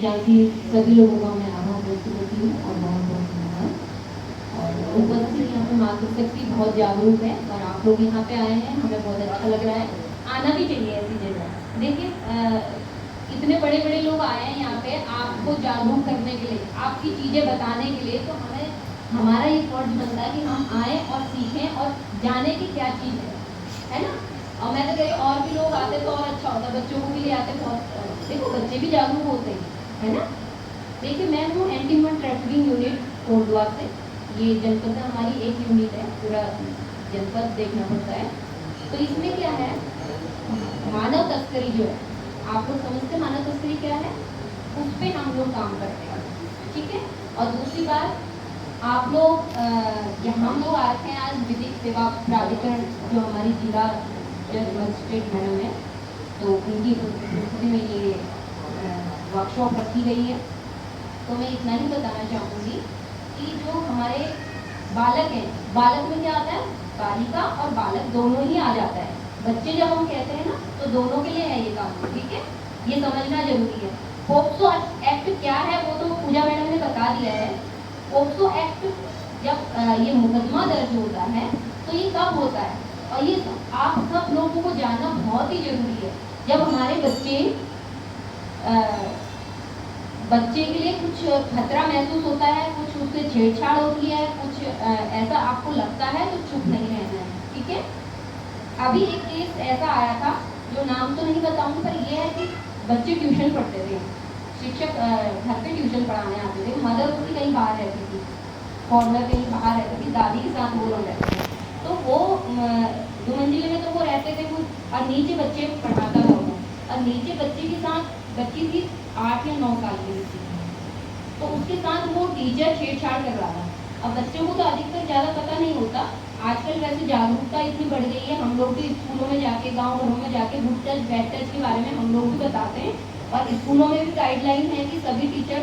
जानती सभी लोगों का मैं आभार व्यक्त करती हूँ और बहुत बहुत धन्यवाद। और उपस्थित यहाँ पे मातृशक्ति बहुत जागरूक है और आप लोग यहाँ पे आए हैं, हमें बहुत अच्छा लग रहा है। आना भी चाहिए ऐसी जगह। देखिए इतने बड़े बड़े लोग आए हैं यहाँ पे आपको जागरूक करने के लिए, आपकी चीज़ें बताने के लिए, तो हमें हमारा ये फर्ज बनता है कि हम आए और सीखें और जाने की क्या चीज़ है ना। और मैं तो कह रही हूँ और भी लोग आते तो और अच्छा होता, बच्चों को भी ले आते, बहुत देखो बच्चे भी जागरूक होते हैं, है ना। देखिए मैं हूँ anti human trafficking unit Kotdwar से। ये जनपद में हमारी एक यूनिट है, पूरा जनपद देखना पड़ता है। तो इसमें क्या है, मानव तस्करी जो है, आप लोग समझते हैं मानव तस्करी क्या है, उस पर हम लोग काम करते हैं, ठीक है। और दूसरी बात, आप लोग हम लोग आते हैं आज विधिक सेवा प्राधिकरण जो हमारी जिला जज मजिस्ट्रेट मैडम है, तो उनकी उपस्थिति में ये वर्कशॉप रखी गई है। तो मैं इतना ही बताना चाहूँगी कि जो हमारे बालक हैं, बालक में क्या आता है, बालिका और बालक दोनों ही आ जाता है। बच्चे जब हम कहते हैं ना तो दोनों के लिए है ये काम, ठीक है, ये समझना जरूरी है। पोक्सो एक्ट क्या है वो तो पूजा मैडम ने बता दिया है। पोक्सो एक्ट जब ये मुकदमा दर्ज होता है तो ये कब होता है, और ये आप सब लोगों को जानना बहुत ही जरूरी है। जब हमारे बच्चे के लिए कुछ खतरा महसूस होता है, कुछ उससे छेड़छाड़ होती है, कुछ ऐसा आपको लगता है तो चुप नहीं रहना है, ठीक है। अभी एक केस ऐसा आया था, जो नाम तो नहीं बताऊंगी, पर यह है कि बच्चे ट्यूशन पढ़ते थे, शिक्षक घर पे ट्यूशन पढ़ाने आते थे, मदर उसकी कहीं बाहर रहती थी, फॉर्नर कहीं बाहर रहती थी, दादी के साथ वो लोग रहते थे। तो वो 2 मंजिले में तो वो रहते थे वो, और नीचे बच्चे पढ़ाता था वो, और नीचे बच्चे के साथ बच्ची थी 8 या 9 साल की बच्ची, तो उसके साथ वो टीचर छेड़छाड़ कर रहा था। अब बच्चों को तो अधिकतर ज़्यादा पता नहीं होता, आजकल वैसे जागरूकता इतनी बढ़ गई है, हम लोग भी स्कूलों में जाके, गाँव घरों में जाके गुड टच बैड टच के बारे में हम लोग भी बताते हैं, और स्कूलों में भी गाइडलाइन है कि सभी टीचर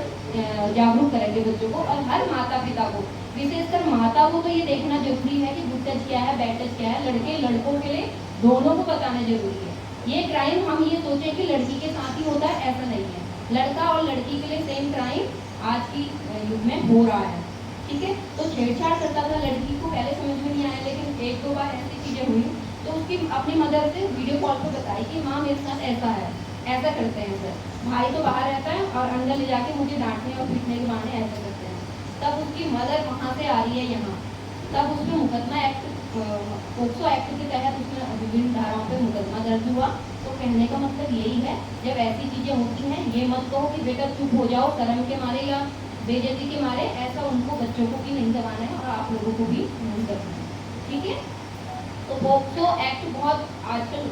जागरूक करेंगे बच्चों को, और हर माता पिता को, विशेषकर माता को तो ये देखना जरूरी है कि गुड टच क्या है, बैड टच क्या है, लड़के लड़कों के लिए दोनों को बताना जरूरी है। ये क्राइम हम ये सोचें कि लड़की के साथ ही होता है, ऐसा नहीं है, लड़का और लड़की के लिए सेम क्राइम आज की युग में हो रहा है, ठीक है। तो छेड़छाड़ करता था, लड़की को पहले समझ में नहीं आया, लेकिन 1-2 बार ऐसी चीज़ें हुई तो उसकी अपनी मदर से वीडियो कॉल पर बताई कि माँ मेरे साथ ऐसा है, ऐसा करते हैं सर, भाई तो बाहर रहता है और अंदर ले जाके मुझे डांटने और पीटने के बहाने ऐसा करते हैं। तब उसकी मदर वहाँ से आ रही है यहाँ, तब उसमें मुकदमा एक्ट, पोक्सो एक्ट के तहत उसमें विभिन्न धाराओं पे मुकदमा दर्ज हुआ। तो कहने का मतलब यही है, जब ऐसी चीज़ें होती हैं ये मत कहो कि बेटा चुप हो जाओ शर्म के मारे या बेइज्जती के मारे, ऐसा उनको बच्चों को भी नहीं दबाना है और आप लोगों को भी नहीं करना है, ठीक है। तो पोक्सो एक्ट बहुत आजकल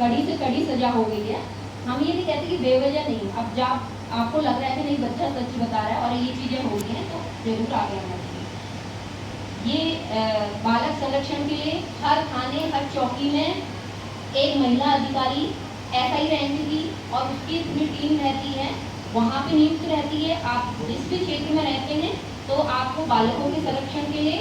कड़ी से कड़ी सजा हो गई है। हम ये नहीं कहते कि बेवजह नहीं, अब जब आपको लग रहा है कि नहीं बच्चा सच बता रहा है और ये चीज़ें हो गई हैं तो जरूर आगे आना चाहिए। ये बालक संरक्षण के लिए हर थाने हर चौकी में एक महिला अधिकारी ऐसा ही रहती थी और उसकी पूरी टीम रहती है, वहाँ पे नियुक्त रहती है। आप जिस भी क्षेत्र में रहते हैं तो आपको बालकों के संरक्षण के लिए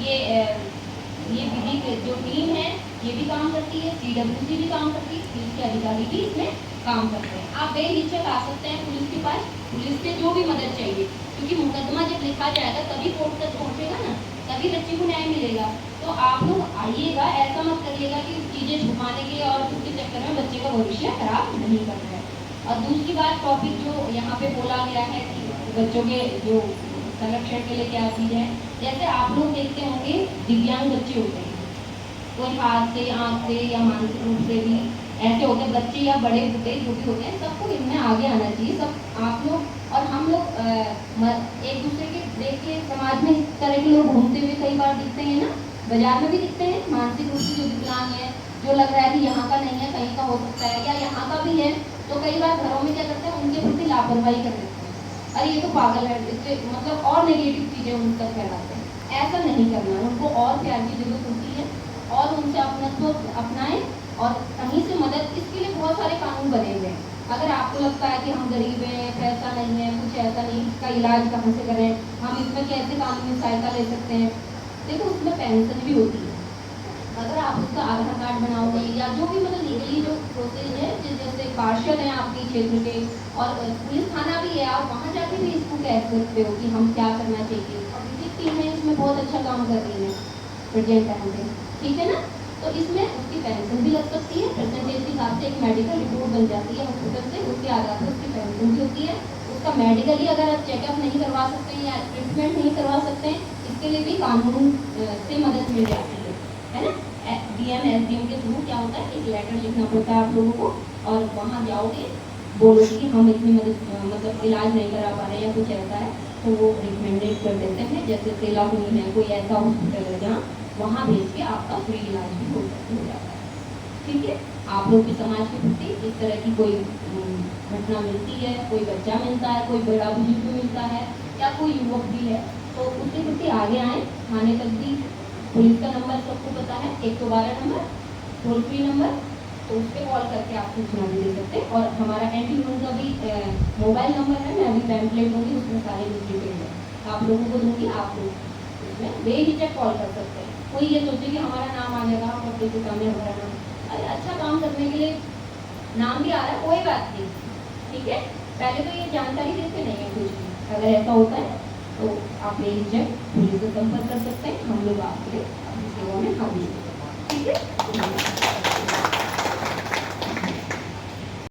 ये विधि जो टीम है ये भी काम करती है, CWC भी काम करती है, पुलिस के अधिकारी भी इसमें काम करते हैं। आप बेहिचक आ सकते हैं पुलिस के पास, पुलिस से जो भी मदद चाहिए, क्योंकि मुकदमा जब लिखा जाएगा तभी कोर्ट तक पहुँचेगा ना, तभी बच्चे को न्याय मिलेगा। तो आप लोग आइएगा, ऐसा मत करिएगा कि चीज़ें छुपाने के लिए और उसके चक्कर में बच्चे का भविष्य खराब नहीं करना है। और दूसरी बात, टॉपिक जो यहाँ पे बोला गया है कि बच्चों के जो संरक्षण के लिए क्या चीज़ है, जैसे आप लोग देखते होंगे दिव्यांग बच्चे होते हैं, कोई हाथ से, आँख से या मानसिक रूप से भी ऐसे होते हैं बच्चे या बड़े बूढ़े जो भी होते हैं, सबको इनमें आगे आना चाहिए। सब आप लोग और हम लोग एक दूसरे के देख के समाज में इस तरह के लोग घूमते हुए कई बार दिखते हैं ना, बाजार में भी दिखते हैं, मानसिक रूप से जो विकलांग है, जो लग रहा है कि यहाँ का नहीं है कहीं का हो सकता है या यहाँ का भी है, तो कई बार घरों में क्या करते हैं उनके प्रति लापरवाही कर देते हैं, अरे ये तो पागल है, इससे मतलब और नेगेटिव चीज़ें उन तक फैलाते हैं। ऐसा नहीं करना है, उनको और प्यार की जरूरत होती है और उनसे अपनत्व अपनाएं और कहीं से मदद, इसके लिए बहुत सारे कानून बने हुए हैं। अगर आपको लगता है कि हम गरीब हैं, पैसा नहीं है, कुछ ऐसा नहीं, इसका इलाज कहाँ से करें, हम इसमें कैसे कानूनी सहायता ले सकते हैं, देखो उसमें पेंशन भी होती है, अगर आप उसका आधार कार्ड बनाओगे या जो भी मतलब लीगली जो प्रोसेस है, जैसे पार्षद हैं आपके क्षेत्र के और पुलिस थाना भी है, आप वहाँ जाके भी इसको कह सकते हो कि हम क्या करना चाहिए। और विजिट टीम है इसमें बहुत अच्छा काम कर रही है प्रेजेंट टाइम पे, ठीक है ना। तो इसमें उसकी पेंशन भी लग सकती है, परसेंटेज के हिसाब से एक मेडिकल रिपोर्ट बन जाती है हॉस्पिटल से, उसके आधार पर उसकी पेंशन भी होती है। उसका मेडिकली अगर आप चेकअप नहीं करवा सकते हैं या ट्रीटमेंट नहीं करवा सकते हैं, इसके लिए भी कानून से मदद मिल जाती है ना। डीएम एसडीएम के थ्रू क्या होता है, एक लेटर लिखना पड़ता है आप लोगों को, और वहाँ जाओगे, बोलोगे कि हम इतनी मदद मतलब इलाज नहीं करा पा रहे हैं या कुछ ऐसा है, तो वो रिकमेंडेड कर देते हैं। जैसे सेलाकुनी है, कोई ऐसा हॉस्पिटल है जहाँ वहाँ भेज के आपका फ्री इलाज भी हो जाता है, ठीक है। आप लोग के समाज के प्रति इस तरह की कोई घटना मिलती है, कोई बच्चा मिलता है, कोई बड़ा बुजुर्ग मिलता है या कोई युवक भी है, तो उसके प्रति आगे आए। थाने तक भी पुलिस का नंबर सबको पता है, 112 नंबर टोल फ्री नंबर, तो उस पर कॉल करके आप सूचना भी दे सकते हैं। और हमारा एंटी का भी मोबाइल नंबर है, मैं अभी पैम्पलेट दूंगी, उसमें सारी डिटेल है, आप लोगों को दूंगी, आप लोग उसमें बेहिचक कॉल कर सकते हैं। कोई ये सोचे कि हमारा नाम आ जाएगा पब्लिक के सामने, हमारा नाम, अरे अच्छा काम करने के लिए नाम भी आ रहा है, कोई बात नहीं, ठीक है। पहले तो ये जानकारी देते नहीं है कुछ भी, अगर ऐसा होता है तो आप बेहिचक पुलिस से संपर्क कर सकते हैं, हम लोग आपके लिए अपनी सेवा में हाजिर हैं।